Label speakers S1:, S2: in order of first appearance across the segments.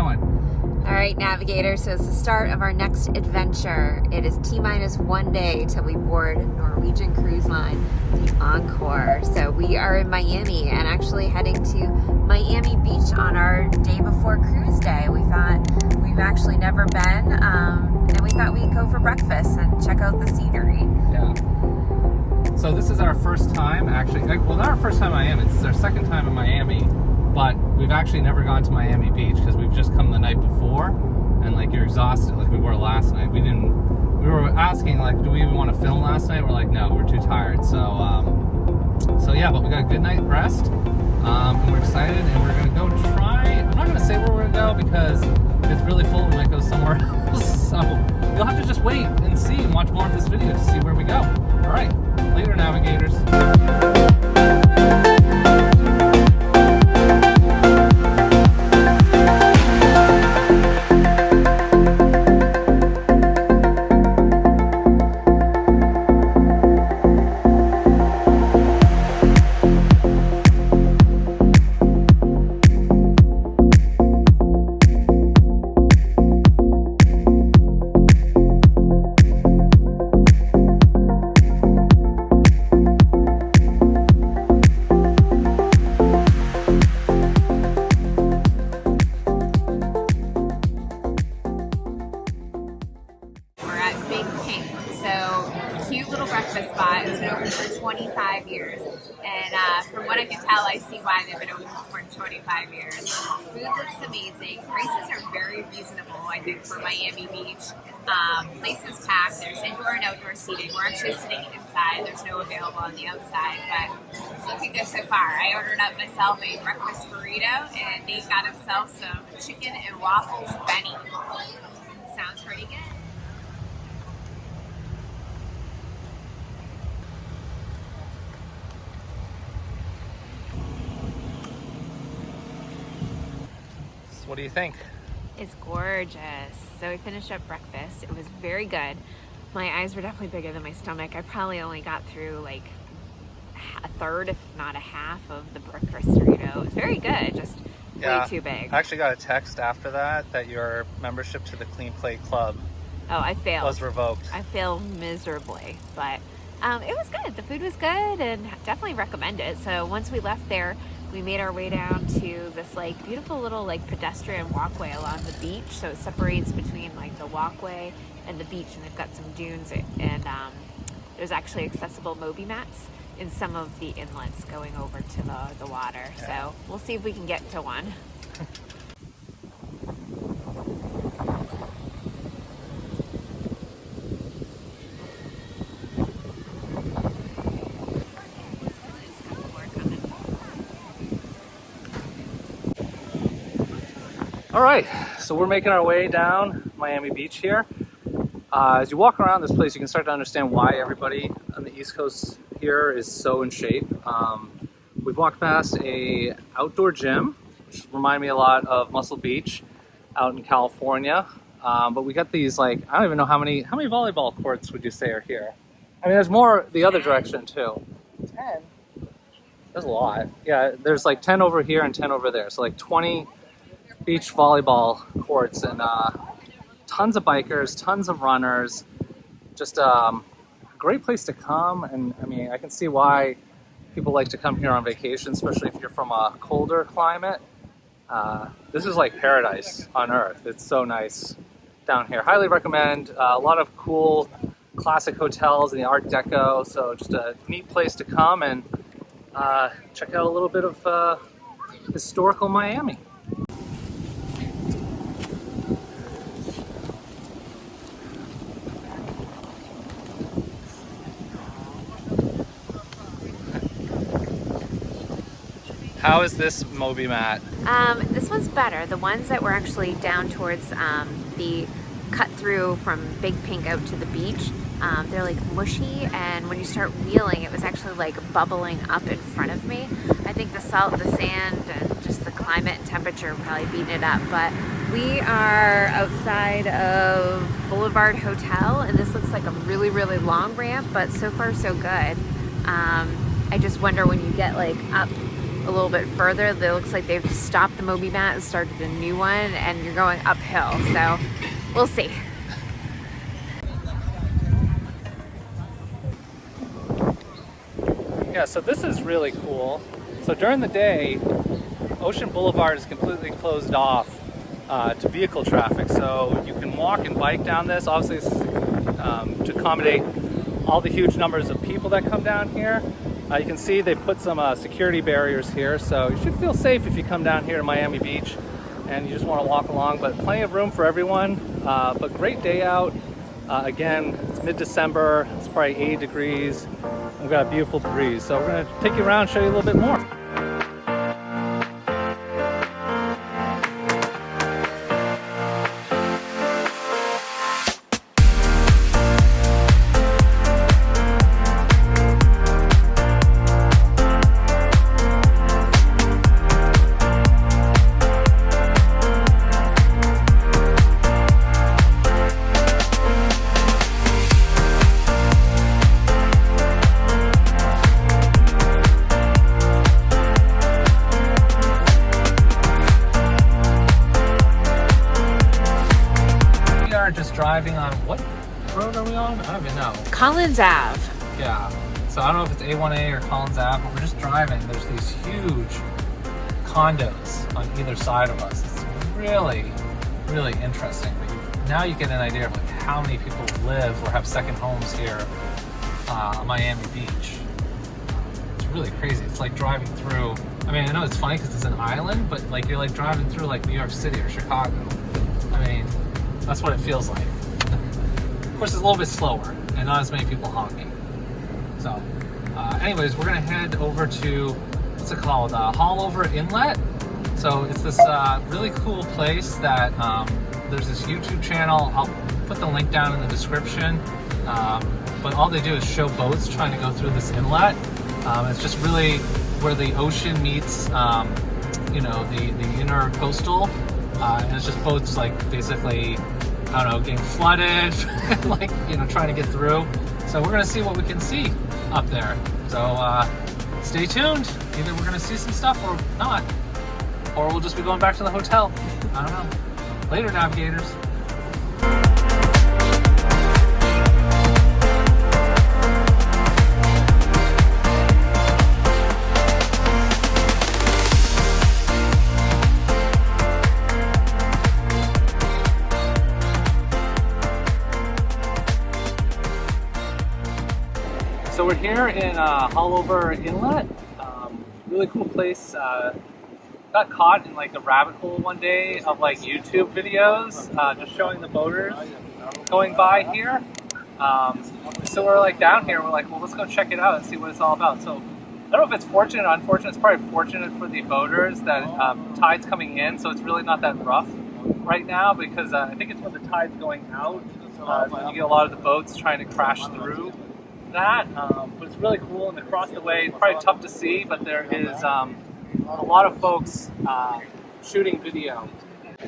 S1: going.
S2: All right, navigators, so it's the start of our next adventure. It is T-minus 1 day till we board Norwegian Cruise Line, the Encore. So we are in Miami and actually heading to Miami Beach on our day before cruise day. We thought we've actually never been, and we thought we'd go for breakfast and check out the scenery.
S1: Yeah. So this is our first time, actually, well, not our first time in Miami, it's our second time in Miami. But we've actually never gone to Miami Beach because we've just come the night before, and like you're exhausted, like we were last night. We were asking like, do we even want to film last night? We're like, no, we're too tired. So yeah, but we got a good night rest, and we're excited, and we're gonna go try. I'm not gonna say where we're gonna go because if it's really full, we might go somewhere else. So you'll have to just wait and see and watch more of this video to see where we go. All right, later, navigators.
S2: Breakfast spot. It's been open for 25 years, and from what I can tell, I see why they've been open for 25 years. Food looks amazing. Prices are very reasonable, I think, for Miami Beach. Place is packed. There's indoor and outdoor seating. We're actually sitting inside. There's no available on the outside, but it's looking good so far. I ordered up myself a breakfast burrito, and Nate got himself some chicken and waffles Benny. Sounds pretty good.
S1: What do you think?
S2: It's gorgeous. So we finished up breakfast. It was very good. My eyes were definitely bigger than my stomach. I probably only got through like a third, if not a half, of the breakfast burrito. It was very good, just way too big.
S1: I actually got a text after that your membership to the Clean Plate Club
S2: I failed.
S1: Was revoked.
S2: I failed miserably, but it was good. The food was good and definitely recommend it. So once we left there, we made our way down to this like beautiful little like pedestrian walkway along the beach. So it separates between like the walkway and the beach, and they've got some dunes, and there's actually accessible Moby mats in some of the inlets going over to the water. Yeah. So we'll see if we can get to one.
S1: All right, so we're making our way down Miami Beach here. As you walk around this place, you can start to understand why everybody on the East Coast here is so in shape. We've walked past a outdoor gym, which remind me a lot of Muscle Beach out in California. But we got these like, I don't even know how many volleyball courts would you say are here? I mean, there's more the other direction too. 10? There's a lot. Yeah, there's like 10 over here and 10 over there. So like 20 beach volleyball courts, and tons of bikers, tons of runners. Just a great place to come. And I mean, I can see why people like to come here on vacation, especially if you're from a colder climate. This is like paradise on earth. It's so nice down here. Highly recommend. A lot of cool classic hotels in the Art Deco. So just a neat place to come and check out a little bit of historical Miami. How is this Moby mat?
S2: This one's better. The ones that were actually down towards the cut through from Big Pink out to the beach, they're like mushy, and when you start wheeling, it was actually like bubbling up in front of me. I think the salt, the sand, and just the climate and temperature probably beating it up. But we are outside of Boulevard Hotel, and this looks like a really, really long ramp, but so far so good. I just wonder when you get like up a little bit further, it looks like they've stopped the Moby Mat and started a new one, and you're going uphill. So we'll see.
S1: Yeah, so this is really cool. So during the day, Ocean Boulevard is completely closed off to vehicle traffic. So you can walk and bike down this. Obviously, this is to accommodate all the huge numbers of people that come down here. You can see they've put some security barriers here, so you should feel safe if you come down here to Miami Beach and you just want to walk along, but plenty of room for everyone. But great day out. Again, it's mid-December, it's probably 80 degrees. We've got a beautiful breeze, so we're going to take you around and show you a little bit more. Just driving on, what road are we on? I don't even know.
S2: Collins Ave.
S1: Yeah, so I don't know if it's A1A or Collins Ave, but we're just driving. There's these huge condos on either side of us. It's really, really interesting. But now you get an idea of like how many people live or have second homes here on Miami Beach. It's really crazy. It's like driving through, I mean, I know it's funny because it's an island, but like you're like driving through like New York City or Chicago. I mean, that's what it feels like. Of course, it's a little bit slower and not as many people honking. So, anyways, we're gonna head over to, what's it called? Haulover Inlet. So it's this really cool place that there's this YouTube channel. I'll put the link down in the description. But all they do is show boats trying to go through this inlet. It's just really where the ocean meets, you know, the inner coastal. And it's just boats like basically, I don't know, getting flooded, like, you know, trying to get through. So we're gonna see what we can see up there. So stay tuned. Either we're gonna see some stuff or not, or we'll just be going back to the hotel. I don't know. Later, navigators. So we're here in Haulover Inlet. Really cool place. Got caught in like a rabbit hole one day of like YouTube videos, just showing the boaters going by here. So we're like down here. We're like, well, let's go check it out and see what it's all about. So I don't know if it's fortunate or unfortunate. It's probably fortunate for the boaters that tide's coming in, so it's really not that rough right now because I think it's when the tide's going out. You get a lot of the boats trying to crash through that, but it's really cool. And across the way, it's probably tough to see, but there is a lot of folks shooting video.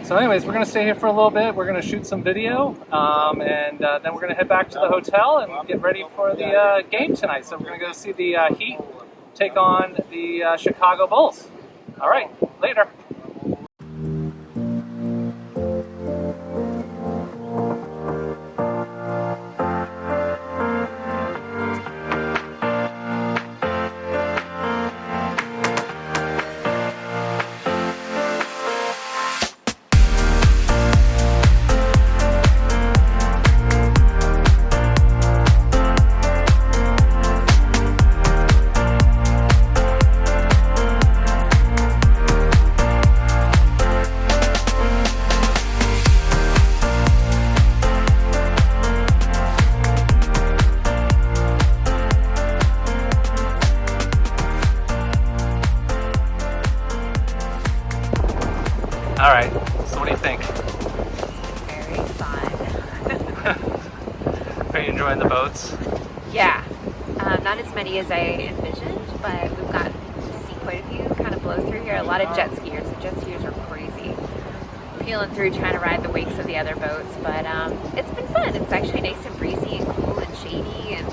S1: So anyways, we're going to stay here for a little bit. We're going to shoot some video, and then we're going to head back to the hotel and get ready for the game tonight. So we're going to go see the Heat take on the Chicago Bulls. All right, later. All right, so what do you think?
S2: Very fun.
S1: Are you enjoying the boats?
S2: Yeah, not as many as I envisioned, but we've got to see quite a few kind of blow through here. A lot of jet skiers. The jet skiers are crazy. Peeling through trying to ride the wakes of the other boats, but it's been fun. It's actually nice and breezy and cool and shady, and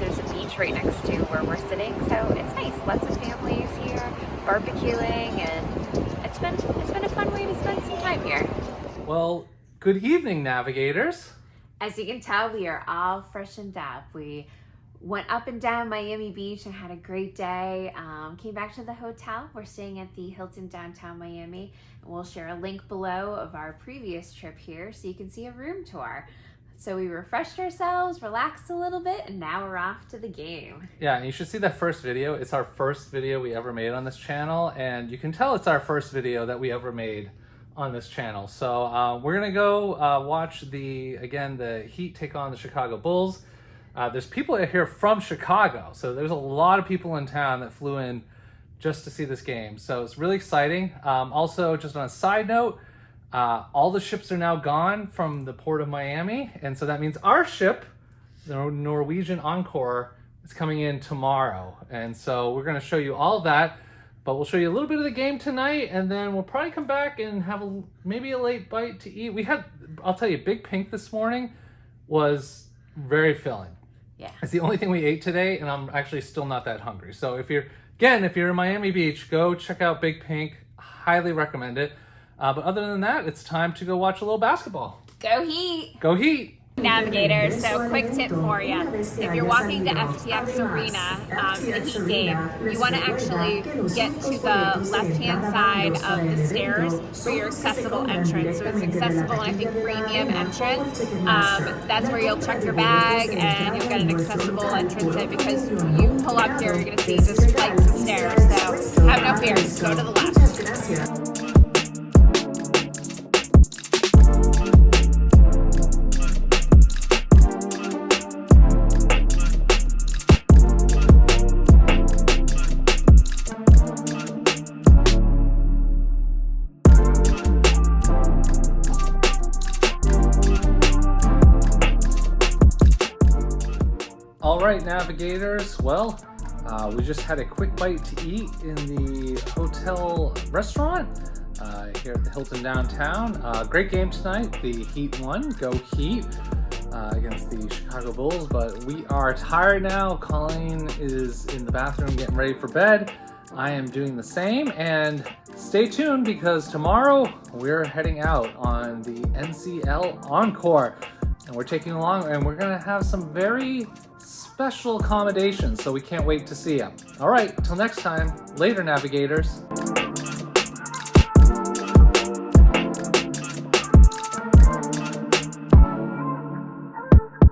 S2: there's a beach beach right next to where we're sitting, so it's nice. Lots of families here, barbecuing, and it's been a fun way to spend some time here.
S1: Well, good evening, navigators.
S2: As you can tell, we are all freshened up. We went up and down Miami Beach and had a great day. Came back to the hotel. We're staying at the Hilton Downtown Miami. We'll share a link below of our previous trip here so you can see a room tour. So we refreshed ourselves, relaxed a little bit, and now we're off to the game.
S1: Yeah, and you should see that first video. It's our first video we ever made on this channel, and you can tell it's our first video that we ever made on this channel. So we're gonna go watch the Heat take on the Chicago Bulls. There's people here from Chicago, so there's a lot of people in town that flew in just to see this game. So it's really exciting. Also, just on a side note, all the ships are now gone from the port of Miami, and so that means our ship, the Norwegian Encore, is coming in tomorrow. And so we're gonna show you all of that. But we'll show you a little bit of the game tonight, and then we'll probably come back and have maybe a late bite to eat. I'll tell you, Big Pink this morning was very filling.
S2: Yeah.
S1: It's the only thing we ate today, and I'm actually still not that hungry. So if you're in Miami Beach, go check out Big Pink. Highly recommend it. But other than that, it's time to go watch a little basketball.
S2: Go Heat!
S1: Go Heat!
S2: Navigators, so quick tip for you. If you're walking to FTX Arena for the Heat game, you want to actually get to the left-hand side of the stairs for your accessible entrance. So it's accessible, and I think premium entrance. That's where you'll check your bag and you'll get an accessible entrance in, because you pull up there, you're going to see just flights of stairs. So have no fear, just go to the left.
S1: All right, navigators. Well, we just had a quick bite to eat in the hotel restaurant here at the Hilton Downtown. Great game tonight. The Heat won. Go Heat against the Chicago Bulls. But we are tired now. Colleen is in the bathroom getting ready for bed. I am doing the same. And stay tuned, because tomorrow we're heading out on the NCL Encore. And we're taking along, and we're gonna have some very special accommodations, so we can't wait to see them. All right, till next time, later, navigators.